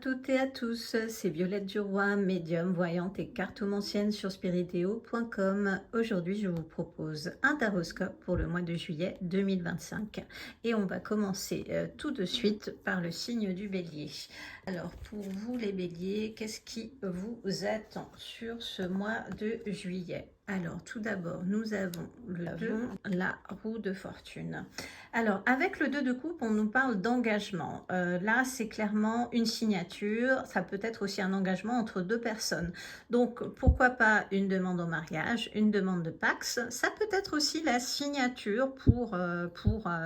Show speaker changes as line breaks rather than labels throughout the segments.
toutes et à tous, c'est Violette Duroy, médium, voyante et cartomancienne sur spiriteo.com. Aujourd'hui, je vous propose un taroscope pour le mois de juillet 2025. Et on va commencer tout de suite par le signe du bélier. Alors, pour vous les béliers, qu'est-ce qui vous attend sur ce mois de juillet? Alors, tout d'abord, nous avons la roue de fortune. Alors, avec le 2 de coupe, on nous parle d'engagement. Là, c'est clairement une signature. Ça peut être aussi un engagement entre deux personnes. Donc, pourquoi pas une demande en mariage, une demande de Pax. Ça peut être aussi la signature pour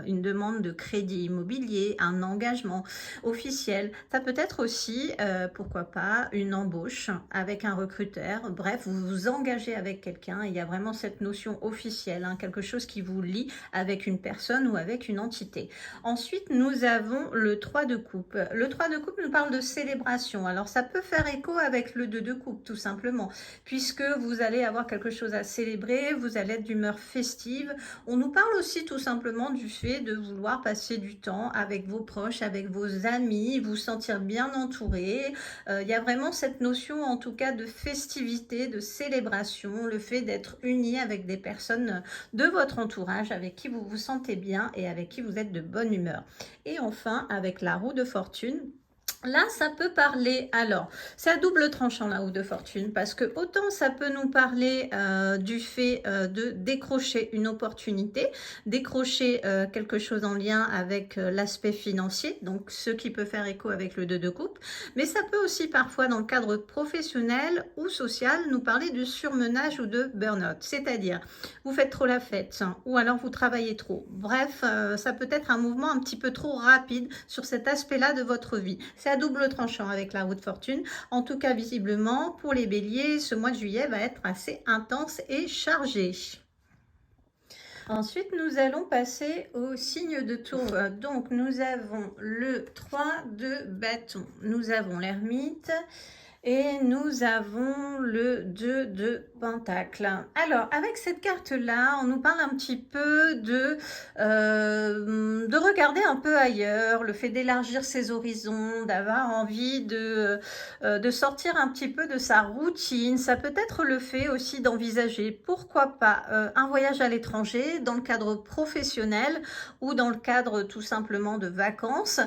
une demande de crédit immobilier, un engagement officiel. Ça peut être aussi, pourquoi pas, une embauche avec un recruteur. Bref, vous vous engagez avec quelqu'un. Il y a vraiment cette notion officielle, hein, quelque chose qui vous lie avec une personne ou avec une entité. Ensuite, nous avons le 3 de coupe. Le 3 de coupe nous parle de célébration. Alors, ça peut faire écho avec le 2 de coupe, tout simplement, puisque vous allez avoir quelque chose à célébrer, vous allez être d'humeur festive. On nous parle aussi tout simplement du fait de vouloir passer du temps avec vos proches, avec vos amis, vous sentir bien entouré. Il y a vraiment cette notion, en tout cas, de festivité, de célébration, le fait d'être uni avec des personnes de votre entourage avec qui vous vous sentez bien et avec qui vous êtes de bonne humeur. Et enfin, avec la roue de fortune, là, ça peut parler, alors, c'est à double tranchant la roue de fortune, parce que autant ça peut nous parler du fait de décrocher une opportunité, décrocher quelque chose en lien avec l'aspect financier, donc ce qui peut faire écho avec le 2 de coupe, mais ça peut aussi parfois dans le cadre professionnel ou social nous parler de surmenage ou de burn-out, c'est-à-dire vous faites trop la fête, hein, ou alors vous travaillez trop. Bref, ça peut être un mouvement un petit peu trop rapide sur cet aspect-là de votre vie. C'est à double tranchant avec la roue de fortune. En tout cas, visiblement, pour les béliers, ce mois de juillet va être assez intense et chargé. Ensuite, nous allons passer au signe de taureau. Donc, nous avons le 3 de bâton. Nous avons l'ermite. Et nous avons le 2 de pentacle. Alors, avec cette carte-là, on nous parle un petit peu de regarder un peu ailleurs, le fait d'élargir ses horizons, d'avoir envie de sortir un petit peu de sa routine. Ça peut être le fait aussi d'envisager, pourquoi pas, un voyage à l'étranger dans le cadre professionnel ou dans le cadre tout simplement de vacances.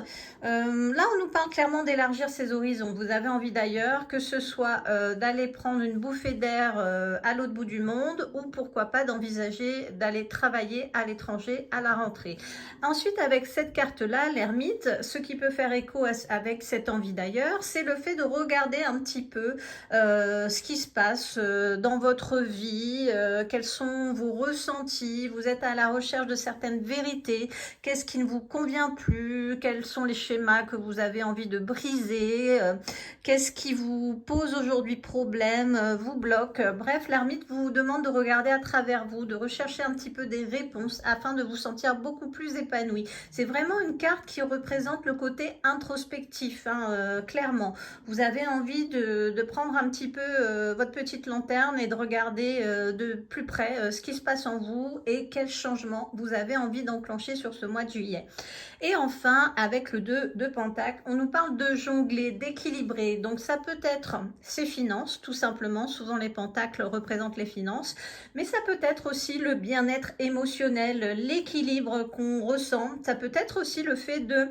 Là, on nous parle clairement d'élargir ses horizons. Vous avez envie d'ailleurs, que ce soit d'aller prendre une bouffée d'air à l'autre bout du monde ou pourquoi pas d'envisager d'aller travailler à l'étranger à la rentrée. Ensuite, avec cette carte-là, l'ermite, ce qui peut faire écho avec cette envie d'ailleurs, c'est le fait de regarder un petit peu ce qui se passe dans votre vie, quels sont vos ressentis, vous êtes à la recherche de certaines vérités, qu'est-ce qui ne vous convient plus, quels sont les schémas que vous avez envie de briser, qu'est-ce qui vous pose aujourd'hui problème, vous bloque. Bref, l'ermite vous demande de regarder à travers vous, de rechercher un petit peu des réponses afin de vous sentir beaucoup plus épanoui. C'est vraiment une carte qui représente le côté introspectif, hein, clairement. Vous avez envie de prendre un petit peu votre petite lanterne et de regarder de plus près ce qui se passe en vous et quels changements vous avez envie d'enclencher sur ce mois de juillet. Et enfin, avec le 2 de pentacle, on nous parle de jongler, d'équilibrer. Donc ça peut être ses finances, tout simplement. Souvent les pentacles représentent les finances. Mais ça peut être aussi le bien-être émotionnel, l'équilibre qu'on ressent. Ça peut être aussi le fait de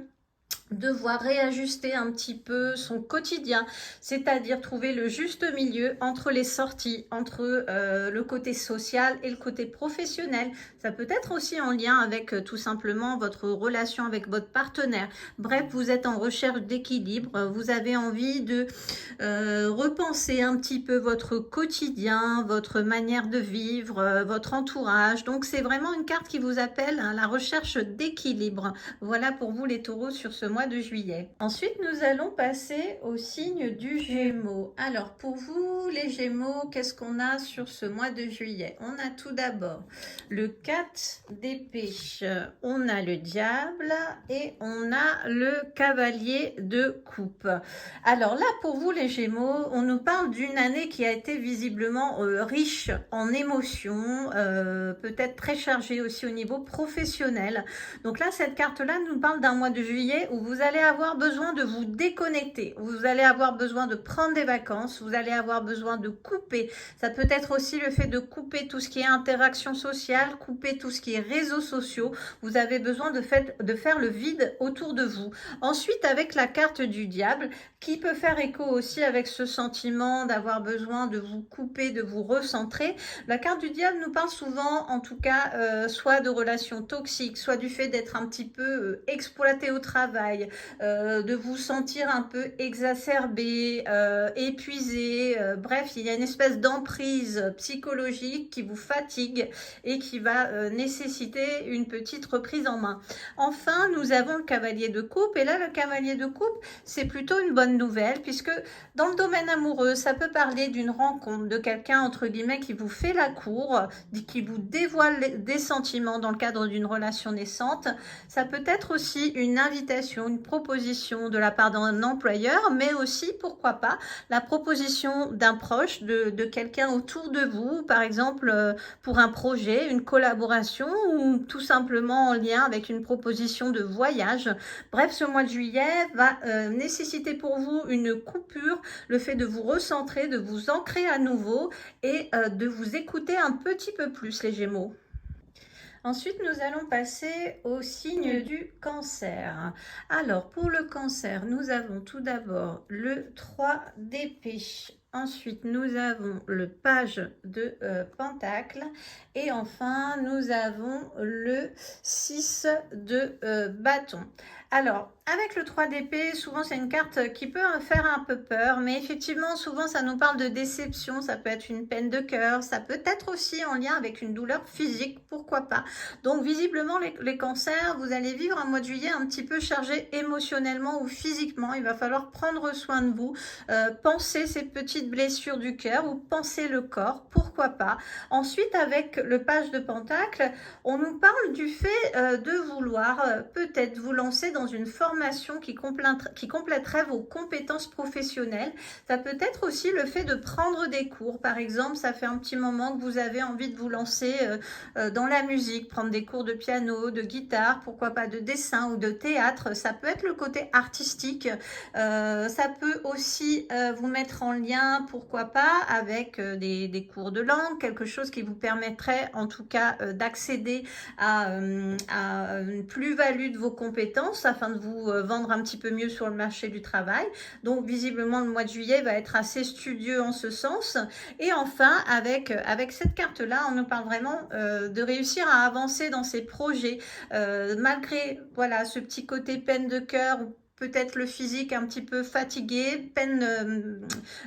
devoir réajuster un petit peu son quotidien, c'est-à-dire trouver le juste milieu entre les sorties, entre le côté social et le côté professionnel. Ça peut être aussi en lien avec tout simplement votre relation avec votre partenaire. Bref, vous êtes en recherche d'équilibre, vous avez envie de repenser un petit peu votre quotidien, votre manière de vivre, votre entourage. Donc c'est vraiment une carte qui vous appelle à la recherche d'équilibre. Voilà pour vous les taureaux sur ce mois de juillet. Ensuite, nous allons passer au signe du Gémeaux. Alors, pour vous, les Gémeaux, qu'est-ce qu'on a sur ce mois de juillet? On a tout d'abord le 4 d'épée, on a le diable et on a le cavalier de coupe. Alors là, pour vous, les Gémeaux, on nous parle d'une année qui a été visiblement riche en émotions, peut-être très chargée aussi au niveau professionnel. Donc là, cette carte-là nous parle d'un mois de juillet où vous allez avoir besoin de vous déconnecter, vous allez avoir besoin de prendre des vacances, vous allez avoir besoin de couper. Ça peut être aussi le fait de couper tout ce qui est interaction sociale, couper tout ce qui est réseaux sociaux. Vous avez besoin de faire le vide autour de vous. Ensuite, avec la carte du diable, qui peut faire écho aussi avec ce sentiment d'avoir besoin de vous couper, de vous recentrer. La carte du diable nous parle souvent, en tout cas, soit de relations toxiques, soit du fait d'être un petit peu exploité au travail, de vous sentir un peu exacerbé, épuisé. Bref, il y a une espèce d'emprise psychologique qui vous fatigue et qui va nécessiter une petite reprise en main. Enfin, nous avons le cavalier de coupe, et là, le cavalier de coupe, c'est plutôt une bonne nouvelle, puisque dans le domaine amoureux, ça peut parler d'une rencontre, de quelqu'un, entre guillemets, qui vous fait la cour, qui vous dévoile des sentiments dans le cadre d'une relation naissante. Ça peut être aussi une invitation, une proposition de la part d'un employeur, mais aussi, pourquoi pas, la proposition d'un proche, de quelqu'un autour de vous, par exemple, pour un projet, une collaboration, ou tout simplement en lien avec une proposition de voyage. Bref, ce mois de juillet va nécessiter pour vous une coupure, le fait de vous recentrer, de vous ancrer à nouveau et de vous écouter un petit peu plus, les Gémeaux. Ensuite, nous allons passer au signe du cancer. Alors, pour le cancer, nous avons tout d'abord le 3 d'épée. Ensuite, nous avons le page de pentacle. Et enfin, nous avons le 6 de bâton. Alors, avec le 3 d'épée, souvent c'est une carte qui peut faire un peu peur, mais effectivement, souvent ça nous parle de déception, ça peut être une peine de cœur, ça peut être aussi en lien avec une douleur physique, pourquoi pas. Donc visiblement, les cancers, vous allez vivre un mois de juillet un petit peu chargé émotionnellement ou physiquement. Il va falloir prendre soin de vous, penser ces petites blessures du cœur ou penser le corps, pourquoi pas. Ensuite, avec le page de pentacle, on nous parle du fait de vouloir peut-être vous lancer dans une formation qui compléterait vos compétences professionnelles. Ça peut être aussi le fait de prendre des cours. Par exemple, ça fait un petit moment que vous avez envie de vous lancer dans la musique, prendre des cours de piano, de guitare, pourquoi pas de dessin ou de théâtre. Ça peut être le côté artistique. Ça peut aussi vous mettre en lien, pourquoi pas, avec des cours de langue, quelque chose qui vous permettrait en tout cas d'accéder à une plus-value de vos compétences afin de vous vendre un petit peu mieux sur le marché du travail. Donc visiblement le mois de juillet va être assez studieux en ce sens. Et enfin avec cette carte là, on nous parle vraiment de réussir à avancer dans ses projets malgré voilà ce petit côté peine de cœur, peut-être le physique un petit peu fatigué,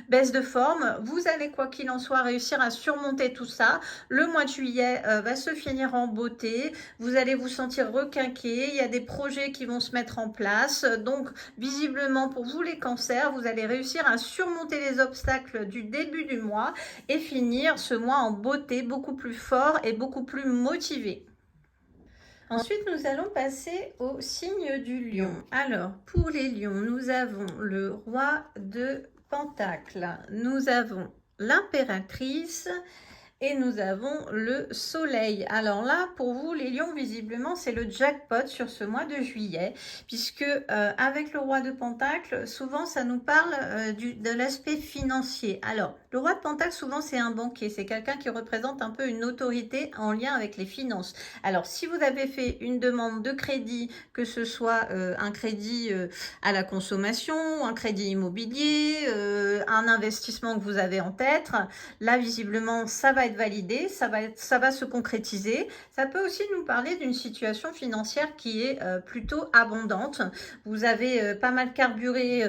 baisse de forme. Vous allez, quoi qu'il en soit, réussir à surmonter tout ça. Le mois de juillet va se finir en beauté. Vous allez vous sentir requinqué. Il y a des projets qui vont se mettre en place. Donc, visiblement, pour vous les cancers, vous allez réussir à surmonter les obstacles du début du mois et finir ce mois en beauté, beaucoup plus fort et beaucoup plus motivé. Ensuite, nous allons passer au signe du lion. Alors, pour les lions, nous avons le roi de Pentacle, nous avons l'impératrice et nous avons le soleil. Alors là, pour vous, les lions, visiblement, c'est le jackpot sur ce mois de juillet, puisque avec le roi de Pentacle, souvent, ça nous parle de l'aspect financier. Alors, le roi de Pentacle, souvent, c'est un banquier. C'est quelqu'un qui représente un peu une autorité en lien avec les finances. Alors, si vous avez fait une demande de crédit, que ce soit un crédit à la consommation, un crédit immobilier, un investissement que vous avez en tête, là, visiblement, ça va être validé, ça va se concrétiser. Ça peut aussi nous parler d'une situation financière qui est plutôt abondante. Vous avez pas mal carburé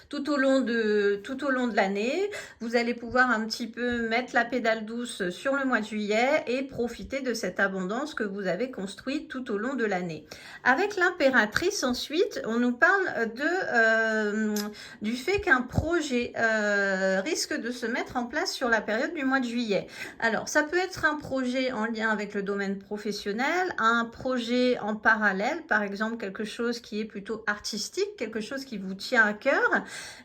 tout au long de l'année. Vous allez pouvoir un petit peu mettre la pédale douce sur le mois de juillet et profiter de cette abondance que vous avez construite tout au long de l'année. Avec l'impératrice, ensuite, on nous parle du fait qu'un projet risque de se mettre en place sur la période du mois de juillet. Alors, ça peut être un projet en lien avec le domaine professionnel, un projet en parallèle, par exemple quelque chose qui est plutôt artistique, quelque chose qui vous tient à cœur.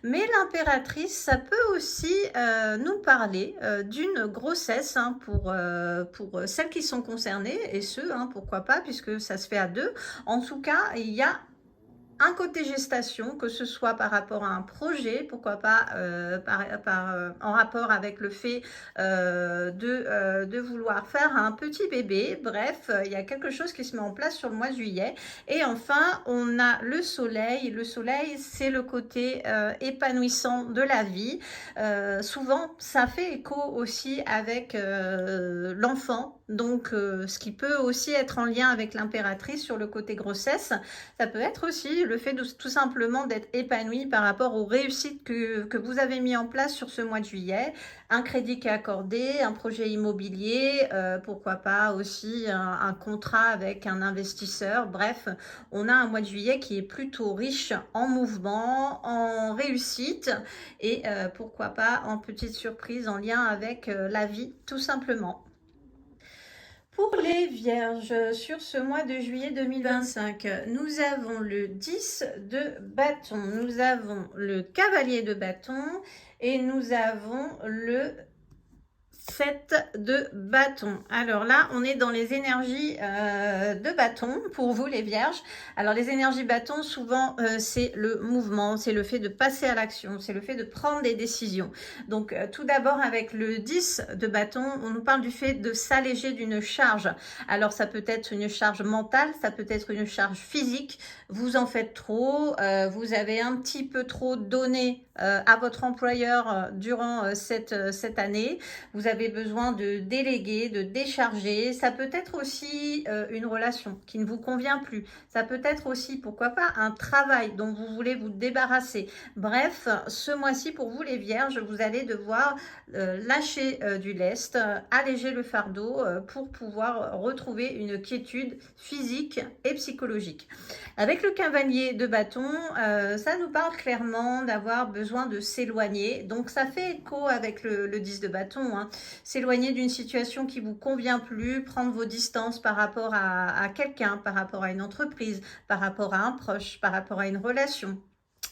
Mais l'impératrice, ça peut aussi nous parler d'une grossesse pour celles qui sont concernées, et ceux, pourquoi pas, puisque ça se fait à deux. En tout cas, il y a un côté gestation, que ce soit par rapport à un projet, pourquoi pas en rapport avec le fait de vouloir faire un petit bébé. Bref, il y a quelque chose qui se met en place sur le mois de juillet. Et enfin, on a le soleil. Le soleil, c'est le côté épanouissant de la vie. Souvent, ça fait écho aussi avec l'enfant. Donc, ce qui peut aussi être en lien avec l'impératrice sur le côté grossesse. Ça peut être aussi le fait de tout simplement d'être épanoui par rapport aux réussites que vous avez mis en place sur ce mois de juillet. Un crédit qui est accordé, un projet immobilier, pourquoi pas aussi un contrat avec un investisseur. Bref, on a un mois de juillet qui est plutôt riche en mouvement, en réussite et pourquoi pas en petites surprises en lien avec la vie tout simplement. Pour les vierges, sur ce mois de juillet 2025, nous avons le 10 de bâton, nous avons le cavalier de bâton et nous avons le 7 de bâton. Alors là, on est dans les énergies de bâton pour vous les vierges. Alors les énergies bâton, souvent, c'est le mouvement, c'est le fait de passer à l'action, c'est le fait de prendre des décisions. Donc tout d'abord avec le 10 de bâton, on nous parle du fait de s'alléger d'une charge. Alors ça peut être une charge mentale, ça peut être une charge physique. Vous en faites trop, vous avez un petit peu trop donné à votre employeur durant cette année. Vous avez besoin de déléguer, de décharger. Ça peut être aussi une relation qui ne vous convient plus. Ça peut être aussi, pourquoi pas, un travail dont vous voulez vous débarrasser. Bref, ce mois-ci, pour vous les vierges, vous allez devoir lâcher du lest, alléger le fardeau pour pouvoir retrouver une quiétude physique et psychologique. Avec le cavalier de bâton, ça nous parle clairement d'avoir besoin de s'éloigner. Donc ça fait écho avec le 10 de bâton, hein. S'éloigner d'une situation qui vous convient plus, prendre vos distances par rapport à quelqu'un, par rapport à une entreprise, par rapport à un proche, par rapport à une relation.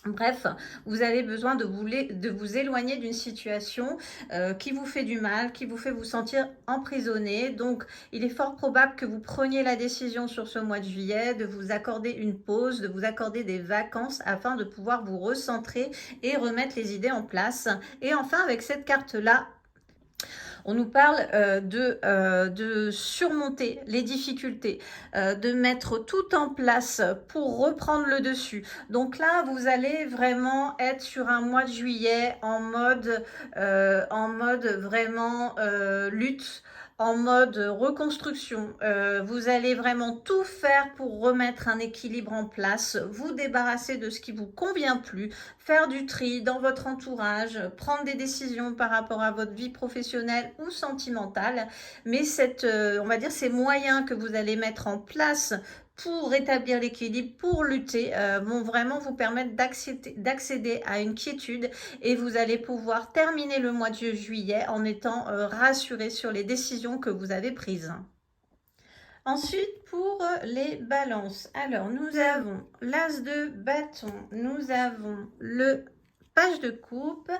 Bref, vous avez besoin de vous éloigner d'une situation qui vous fait du mal, qui vous fait vous sentir emprisonné. Donc, il est fort probable que vous preniez la décision sur ce mois de juillet de vous accorder une pause, de vous accorder des vacances afin de pouvoir vous recentrer et remettre les idées en place. Et enfin, avec cette carte-là, on nous parle de surmonter les difficultés, de mettre tout en place pour reprendre le dessus. Donc là, vous allez vraiment être sur un mois de juillet en mode vraiment lutte, en mode reconstruction. Vous allez vraiment tout faire pour remettre un équilibre en place, vous débarrasser de ce qui vous convient plus, faire du tri dans votre entourage, prendre des décisions par rapport à votre vie professionnelle ou sentimentale. Mais on va dire, ces moyens que vous allez mettre en place pour rétablir l'équilibre, pour lutter, vont vraiment vous permettre d'accéder à une quiétude et vous allez pouvoir terminer le mois de juillet en étant rassuré sur les décisions que vous avez prises. Ensuite, pour les balances, alors nous avons l'as de bâton, nous avons le page de coupe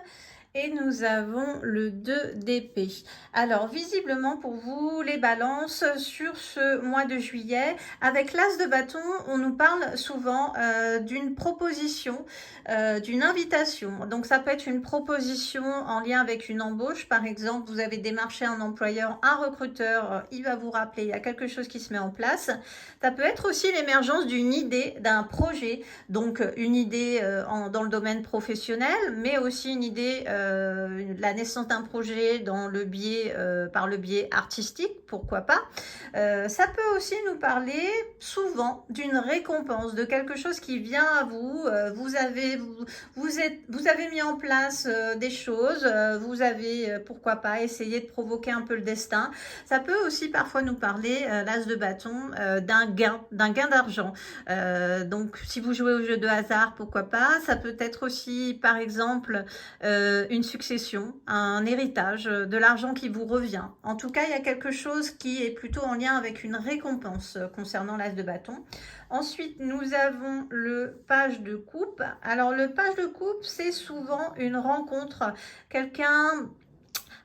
et nous avons le 2 d'épée. Alors, visiblement pour vous, les balances, sur ce mois de juillet, avec l'as de bâton, on nous parle souvent d'une proposition, d'une invitation. Donc, ça peut être une proposition en lien avec une embauche. Par exemple, vous avez démarché un employeur, un recruteur, il va vous rappeler, il y a quelque chose qui se met en place. Ça peut être aussi l'émergence d'une idée, d'un projet. Donc, une idée dans le domaine professionnel, mais aussi une idée la naissance d'un projet par le biais artistique, pourquoi pas. Ça peut aussi nous parler souvent d'une récompense, de quelque chose qui vient à vous. Vous avez mis en place des choses, vous avez pourquoi pas essayé de provoquer un peu le destin. Ça peut aussi parfois nous parler, l'as de bâton, d'un gain d'argent. Donc si vous jouez au jeu de hasard, pourquoi pas. Ça peut être aussi par exemple une succession, un héritage, de l'argent qui vous revient. En tout cas, il y a quelque chose qui est plutôt en lien avec une récompense concernant l'as de bâton. Ensuite, nous avons le page de coupe. Alors, le page de coupe, c'est souvent une rencontre. Quelqu'un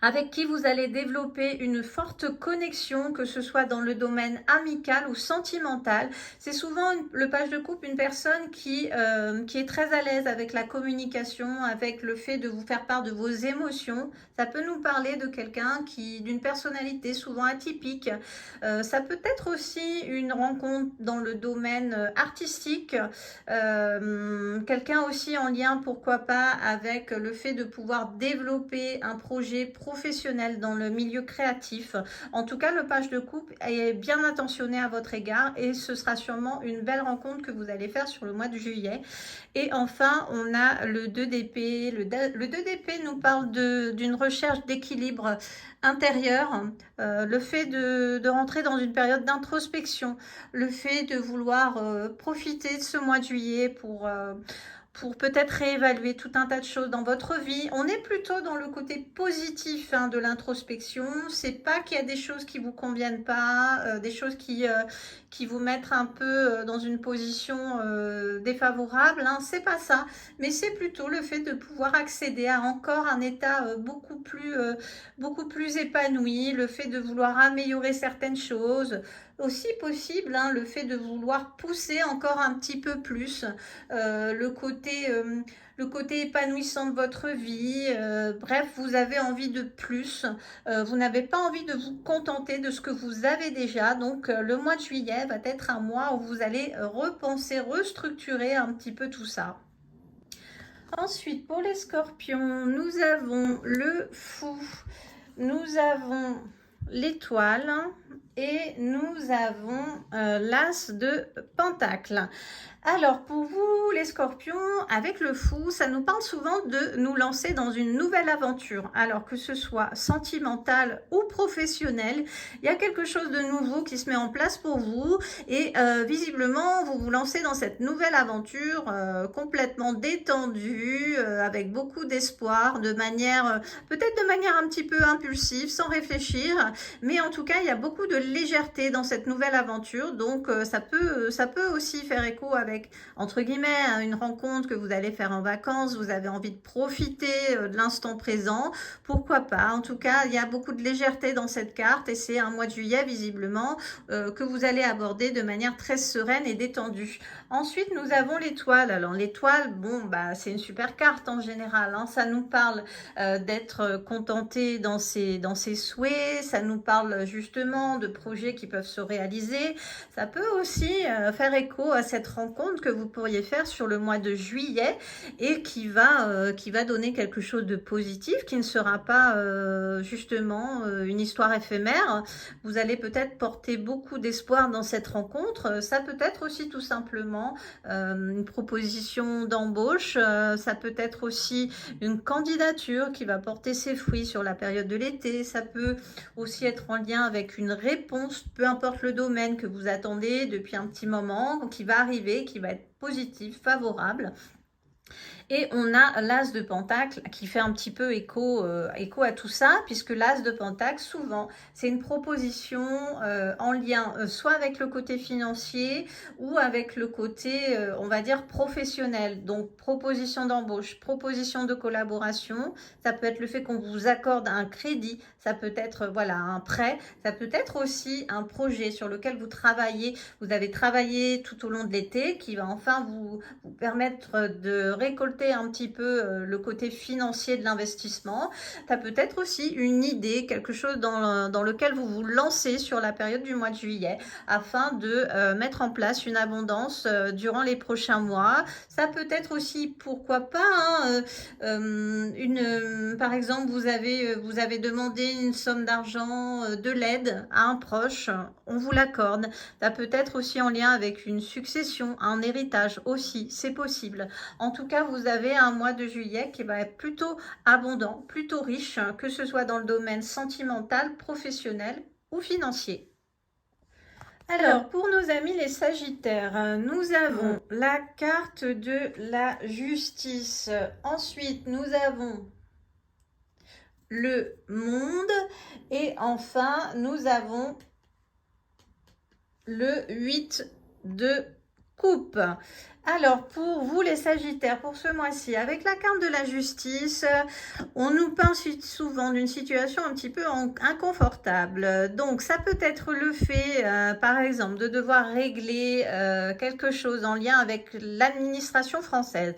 avec qui vous allez développer une forte connexion, que ce soit dans le domaine amical ou sentimental. C'est souvent le page de couple, une personne qui est très à l'aise avec la communication, avec le fait de vous faire part de vos émotions. Ça peut nous parler de quelqu'un d'une personnalité souvent atypique. Ça peut être aussi une rencontre dans le domaine artistique, quelqu'un aussi en lien, pourquoi pas, avec le fait de pouvoir développer un projet professionnel dans le milieu créatif. En tout cas, le page de couple est bien attentionné à votre égard et ce sera sûrement une belle rencontre que vous allez faire sur le mois de juillet. Et enfin, on a le 2 d'épée. Le 2 d'épée nous parle d'une recherche d'équilibre intérieur, le fait de rentrer dans une période d'introspection, le fait de vouloir profiter de ce mois de juillet pour peut-être réévaluer tout un tas de choses dans votre vie. On est plutôt dans le côté positif de l'introspection. C'est pas qu'il y a des choses qui vous conviennent pas, des choses qui vous mettent un peu dans une position défavorable. C'est pas ça, mais c'est plutôt le fait de pouvoir accéder à encore un état beaucoup plus épanoui, le fait de vouloir améliorer certaines choses. Aussi possible, le fait de vouloir pousser encore un petit peu plus le côté épanouissant de votre vie. Bref, vous avez envie de plus. Vous n'avez pas envie de vous contenter de ce que vous avez déjà. Donc, le mois de juillet va être un mois où vous allez repenser, restructurer un petit peu tout ça. Ensuite, pour les scorpions, nous avons le fou, nous avons l'étoile et nous avons l'as de pentacle. Alors, pour vous, les scorpions, avec le fou, ça nous parle souvent de nous lancer dans une nouvelle aventure. Alors, que ce soit sentimental ou professionnel, il y a quelque chose de nouveau qui se met en place pour vous. Et visiblement, vous vous lancez dans cette nouvelle aventure complètement détendue, avec beaucoup d'espoir, peut-être de manière un petit peu impulsive, sans réfléchir. Mais en tout cas, il y a beaucoup de légèreté dans cette nouvelle aventure. Donc, ça peut aussi faire écho avec, entre guillemets, une rencontre que vous allez faire en vacances. Vous avez envie de profiter de l'instant présent. Pourquoi pas? En tout cas, il y a beaucoup de légèreté dans cette carte et c'est un mois de juillet, visiblement, que vous allez aborder de manière très sereine et détendue. Ensuite, nous avons l'étoile. Alors, l'étoile, bon, c'est une super carte en général. Ça nous parle d'être contenté dans ses souhaits. Ça nous parle justement de projets qui peuvent se réaliser. Ça peut aussi faire écho à cette rencontre que vous pourriez faire sur le mois de juillet et qui va donner quelque chose de positif, qui ne sera pas justement une histoire éphémère. Vous allez peut-être porter beaucoup d'espoir dans cette rencontre. Ça peut être aussi tout simplement une proposition d'embauche. Ça peut être aussi une candidature qui va porter ses fruits sur la période de l'été. Ça peut aussi être en lien avec une réponse, peu importe le domaine que vous attendez depuis un petit moment, qui va arriver, qui va être positif, favorable. Et on a l'as de pentacle qui fait un petit peu écho à tout ça, puisque l'as de pentacle, souvent, c'est une proposition en lien soit avec le côté financier ou avec le côté, on va dire, professionnel. Donc, proposition d'embauche, proposition de collaboration. Ça peut être le fait qu'on vous accorde un crédit. Ça peut être, voilà, un prêt. Ça peut être aussi un projet sur lequel vous travaillez. Vous avez travaillé tout au long de l'été qui va enfin vous permettre de récolter un petit peu le côté financier de l'investissement. Ça peut être aussi une idée, quelque chose dans lequel vous vous lancez sur la période du mois de juillet afin de mettre en place une abondance durant les prochains mois. Ça peut être aussi, pourquoi pas, par exemple, vous avez demandé une somme d'argent, de l'aide à un proche, on vous l'accorde. Ça peut être aussi en lien avec une succession, un héritage aussi, c'est possible. En tout cas, vous avez un mois de juillet qui va être plutôt abondant, plutôt riche, que ce soit dans le domaine sentimental, professionnel ou financier. Alors, pour nos amis les Sagittaires, nous avons la carte de la justice. Ensuite, nous avons le monde. Et enfin, nous avons le 8 de coupe. Alors, pour vous les Sagittaires, pour ce mois-ci, avec la carte de la justice, on nous parle souvent d'une situation un petit peu inconfortable. Donc, ça peut être le fait, par exemple, de devoir régler quelque chose en lien avec l'administration française.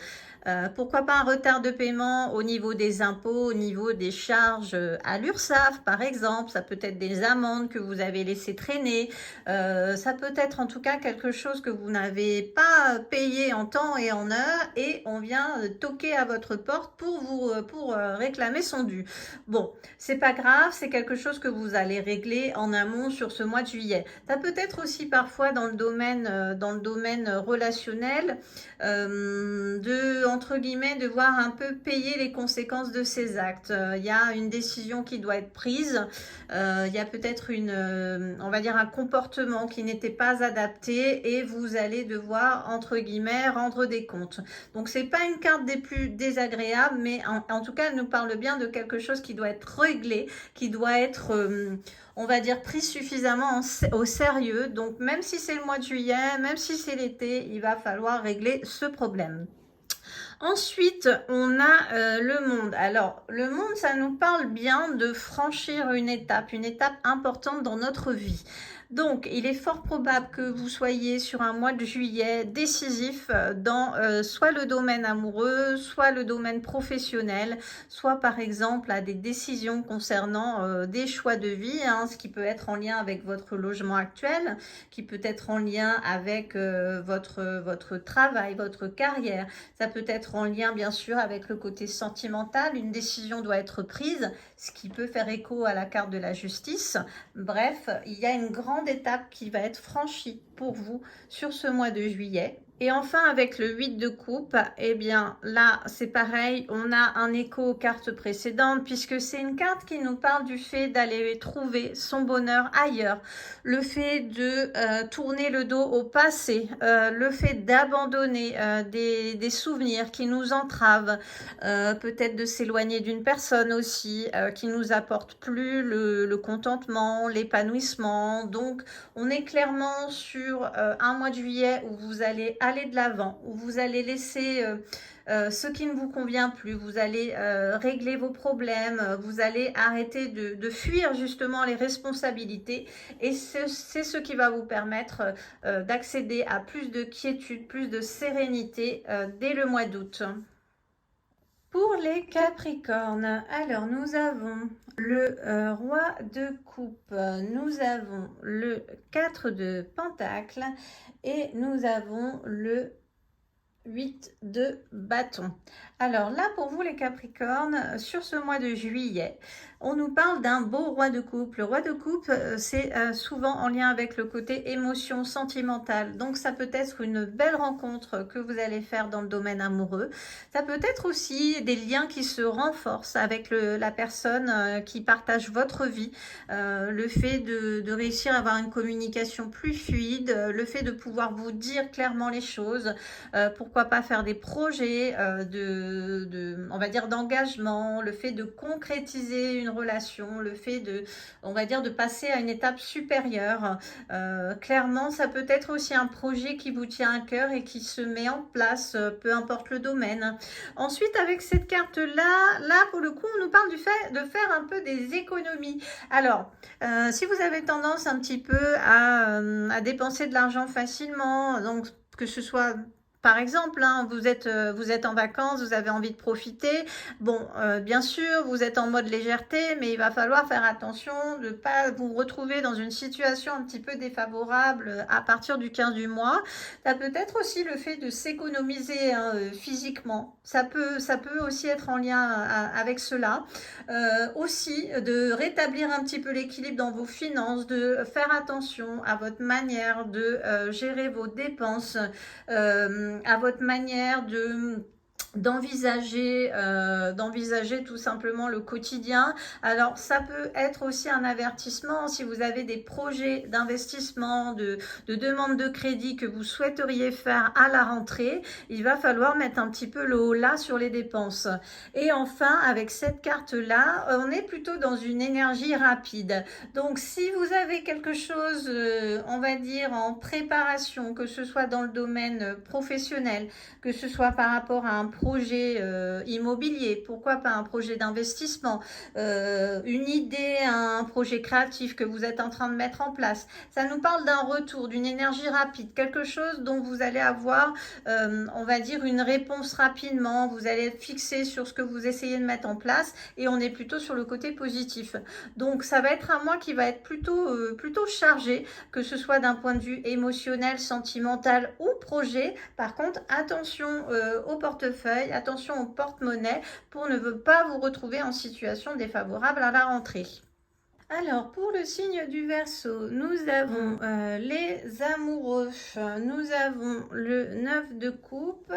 Pourquoi pas un retard de paiement au niveau des impôts, au niveau des charges à l'URSSAF, par exemple. Ça peut être des amendes que vous avez laissées traîner. Ça peut être en tout cas quelque chose que vous n'avez pas payé en temps et en heure et on vient toquer à votre porte pour réclamer son dû. Bon, c'est pas grave, c'est quelque chose que vous allez régler en amont sur ce mois de juillet. Ça peut être aussi parfois dans le domaine relationnel, entre guillemets, devoir un peu payer les conséquences de ses actes. Il y a une décision qui doit être prise. Il y a peut-être on va dire un comportement qui n'était pas adapté et vous allez devoir, entre guillemets, rendre des comptes. Donc, c'est pas une carte des plus désagréables, mais en tout cas, elle nous parle bien de quelque chose qui doit être réglé, qui doit être on va dire pris suffisamment au sérieux. Donc même si c'est le mois de juillet, même si c'est l'été, il va falloir régler ce problème. Ensuite, on a le monde. Alors, le monde, ça nous parle bien de franchir une étape importante dans notre vie. Donc, il est fort probable que vous soyez sur un mois de juillet décisif dans soit le domaine amoureux, soit le domaine professionnel, soit par exemple à des décisions concernant des choix de vie, ce qui peut être en lien avec votre logement actuel, qui peut être en lien avec votre travail, votre carrière. Ça peut être en lien bien sûr avec le côté sentimental. Une décision doit être prise, ce qui peut faire écho à la carte de la justice. Bref, il y a une grande étape qui va être franchie pour vous sur ce mois de juillet. Et enfin, avec le 8 de coupe, eh bien là, c'est pareil, on a un écho aux cartes précédentes, puisque c'est une carte qui nous parle du fait d'aller trouver son bonheur ailleurs, le fait de tourner le dos au passé, le fait d'abandonner des souvenirs qui nous entravent, peut-être de s'éloigner d'une personne aussi, qui nous apporte plus le contentement, l'épanouissement. Donc, on est clairement sur un mois de juillet où vous allez aller de l'avant, où vous allez laisser ce qui ne vous convient plus, vous allez régler vos problèmes, vous allez arrêter de fuir justement les responsabilités et c'est ce qui va vous permettre d'accéder à plus de quiétude, plus de sérénité dès le mois d'août. Pour les Capricornes, alors nous avons le roi de coupe, nous avons le 4 de pentacle et nous avons le 8 de bâton. Alors là, pour vous les Capricornes, sur ce mois de juillet, on nous parle d'un beau roi de coupe. Le roi de coupe, c'est souvent en lien avec le côté émotion sentimentale. Donc, ça peut être une belle rencontre que vous allez faire dans le domaine amoureux. Ça peut être aussi des liens qui se renforcent avec la personne qui partage votre vie. Le fait de réussir à avoir une communication plus fluide, le fait de pouvoir vous dire clairement les choses. Pourquoi pas faire des projets on va dire, d'engagement, le fait de concrétiser une relation, le fait on va dire, de passer à une étape supérieure. Clairement, ça peut être aussi un projet qui vous tient à cœur et qui se met en place, peu importe le domaine. Ensuite, avec cette carte-là, pour le coup, on nous parle du fait de faire un peu des économies. Alors, si vous avez tendance un petit peu à dépenser de l'argent facilement, donc que ce soit... Par exemple, vous êtes en vacances, vous avez envie de profiter. Bon, bien sûr, vous êtes en mode légèreté, mais il va falloir faire attention de ne pas vous retrouver dans une situation un petit peu défavorable à partir du 15 du mois. Ça peut être aussi le fait de s'économiser physiquement. Ça peut aussi être en lien avec cela. Aussi, de rétablir un petit peu l'équilibre dans vos finances, de faire attention à votre manière de gérer vos dépenses, à votre manière d'envisager tout simplement le quotidien. Alors ça peut être aussi un avertissement si vous avez des projets d'investissement, de demande de crédit que vous souhaiteriez faire à la rentrée. Il va falloir mettre un petit peu le haut là sur les dépenses. Et enfin, avec cette carte là, on est plutôt dans une énergie rapide. Donc si vous avez quelque chose, on va dire en préparation, que ce soit dans le domaine professionnel, que ce soit par rapport à un projet immobilier, pourquoi pas un projet d'investissement, une idée, un projet créatif que vous êtes en train de mettre en place. Ça nous parle d'un retour, d'une énergie rapide, quelque chose dont vous allez avoir, on va dire, une réponse rapidement. Vous allez être fixé sur ce que vous essayez de mettre en place et on est plutôt sur le côté positif. Donc ça va être un mois qui va être plutôt chargé, que ce soit d'un point de vue émotionnel, sentimental ou projet. Par contre, attention au portefeuille, attention au porte-monnaie pour ne pas vous retrouver en situation défavorable à la rentrée. Alors, pour le signe du Verseau, nous avons les amoureux, nous avons le 9 de coupe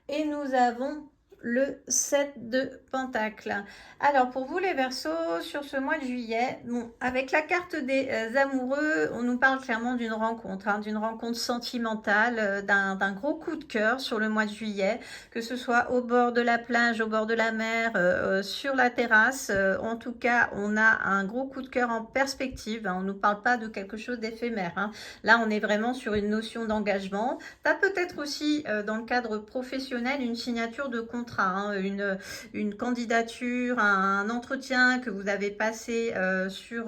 et nous avons le 7 de Pentacle. Alors pour vous les Verseaux, sur ce mois de juillet, bon, avec la carte des amoureux, on nous parle clairement d'une rencontre, d'une rencontre sentimentale, d'un gros coup de cœur sur le mois de juillet, que ce soit au bord de la plage, au bord de la mer, sur la terrasse. En tout cas, on a un gros coup de cœur en perspective. On ne nous parle pas de quelque chose d'éphémère. Là, on est vraiment sur une notion d'engagement. Ça peut être aussi, dans le cadre professionnel, une signature de contrat. Une candidature, un entretien que vous avez passé sur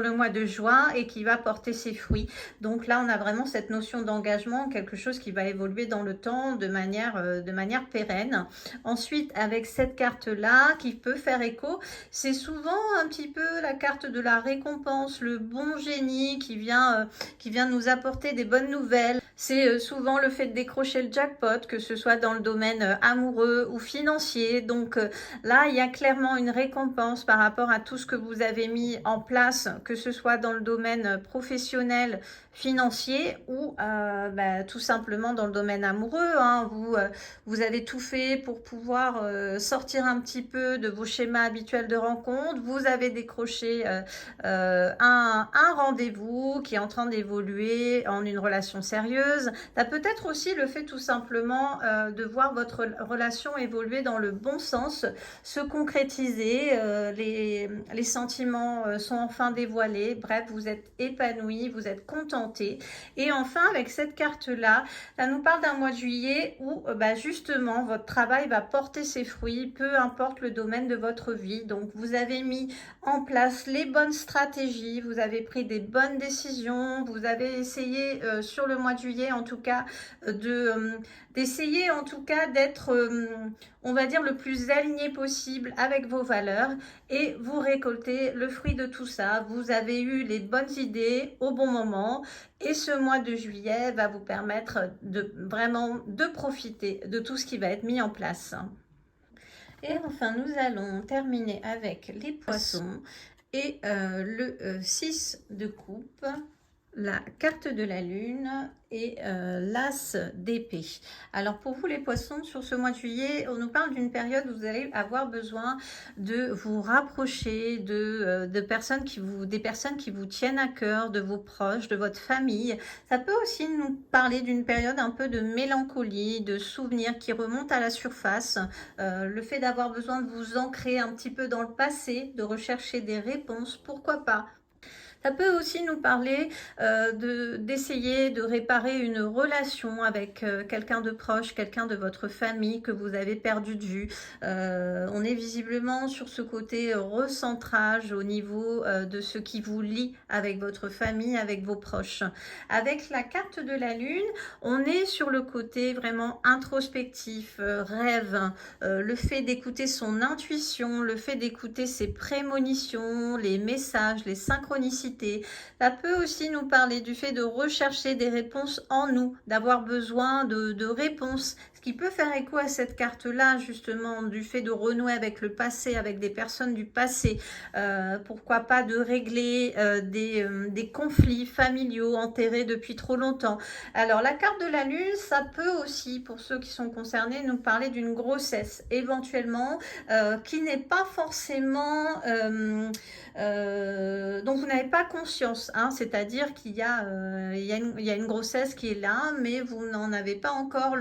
le mois de juin et qui va porter ses fruits. Donc là, on a vraiment cette notion d'engagement, quelque chose qui va évoluer dans le temps de manière pérenne. Ensuite, avec cette carte-là, qui peut faire écho, c'est souvent un petit peu la carte de la récompense, le bon génie qui vient nous apporter des bonnes nouvelles. C'est souvent le fait de décrocher le jackpot, que ce soit dans le domaine amoureux ou financier. Donc là, il y a clairement une récompense par rapport à tout ce que vous avez mis en place, que ce soit dans le domaine professionnel, financier ou tout simplement dans le domaine amoureux. Vous avez tout fait pour pouvoir sortir un petit peu de vos schémas habituels de rencontre. Vous avez décroché un rendez-vous qui est en train d'évoluer en une relation sérieuse. Ça peut être aussi le fait tout simplement de voir votre relation évoluer dans le bon sens, se concrétiser, les sentiments sont enfin dévoilés. Bref, vous êtes épanoui, vous êtes contenté. Et enfin, avec cette carte-là, ça nous parle d'un mois de juillet où justement votre travail va porter ses fruits, peu importe le domaine de votre vie. Donc vous avez mis en place les bonnes stratégies, vous avez pris des bonnes décisions, vous avez essayé sur le mois de juillet en tout cas d'essayer en tout cas d'être on va dire le plus aligné possible avec vos valeurs et vous récoltez le fruit de tout ça. Vous avez eu les bonnes idées au bon moment et ce mois de juillet va vous permettre vraiment de profiter de tout ce qui va être mis en place. Et enfin, nous allons terminer avec les poissons et le 6 de coupe, la carte de la lune et l'as d'épée. Alors pour vous les poissons, sur ce mois de juillet, on nous parle d'une période où vous allez avoir besoin de vous rapprocher des personnes qui vous tiennent à cœur, de vos proches, de votre famille. Ça peut aussi nous parler d'une période un peu de mélancolie, de souvenirs qui remontent à la surface, le fait d'avoir besoin de vous ancrer un petit peu dans le passé, de rechercher des réponses, pourquoi pas. Ça peut aussi nous parler d'essayer de réparer une relation avec quelqu'un de proche, quelqu'un de votre famille que vous avez perdu de vue. On est visiblement sur ce côté recentrage au niveau de ce qui vous lie avec votre famille, avec vos proches. Avec la carte de la lune, on est sur le côté vraiment introspectif, rêve, le fait d'écouter son intuition, le fait d'écouter ses prémonitions, les messages, les synchronicités. Ça peut aussi nous parler du fait de rechercher des réponses en nous, d'avoir besoin de réponses, ce qui peut faire écho à cette carte-là, justement, du fait de renouer avec le passé, avec des personnes du passé, pourquoi pas de régler des conflits familiaux enterrés depuis trop longtemps. Alors, la carte de la Lune, ça peut aussi, pour ceux qui sont concernés, nous parler d'une grossesse, éventuellement, qui n'est pas forcément... dont vous n'avez pas conscience, hein, c'est-à-dire qu'il y a, il y a une grossesse qui est là, mais vous n'en avez pas encore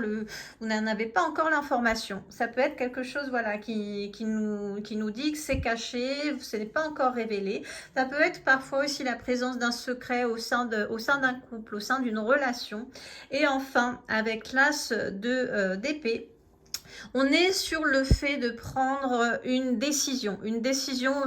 vous n'en avez pas encore l'information. Ça peut être quelque chose, voilà, qui nous dit que c'est caché, ce n'est pas encore révélé. Ça peut être parfois aussi la présence d'un secret au sein d'un couple, au sein d'une relation. Et enfin, avec l'as d'épée, on est sur le fait de prendre une décision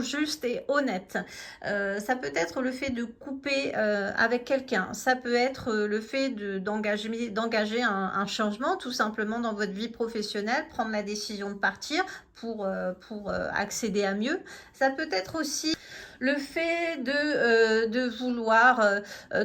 juste et honnête. Ça peut être le fait de couper avec quelqu'un, ça peut être le fait d'engager un changement tout simplement dans votre vie professionnelle, prendre la décision de partir pour accéder à mieux. Ça peut être aussi le fait de vouloir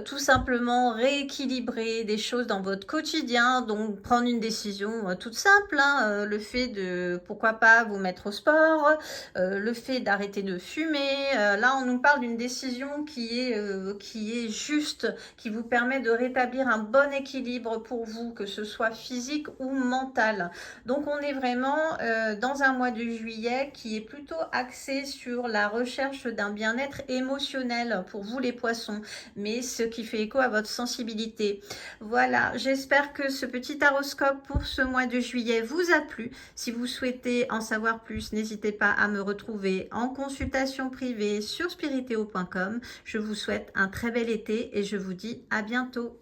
tout simplement rééquilibrer des choses dans votre quotidien, donc prendre une décision toute simple, hein, le fait de, pourquoi pas, vous mettre au sport, le fait d'arrêter de fumer. Là, on nous parle d'une décision qui est juste, qui vous permet de rétablir un bon équilibre pour vous, que ce soit physique ou mental. Donc, on est vraiment dans un mois de juillet qui est plutôt axé sur la recherche d'un bien-être émotionnel pour vous les poissons, mais ce qui fait écho à votre sensibilité. Voilà, j'espère que ce petit horoscope pour ce mois de juillet vous a plu. Si vous souhaitez en savoir plus, n'hésitez pas à me retrouver en consultation privée sur spiritéo.com. Je vous souhaite un très bel été et je vous dis à bientôt.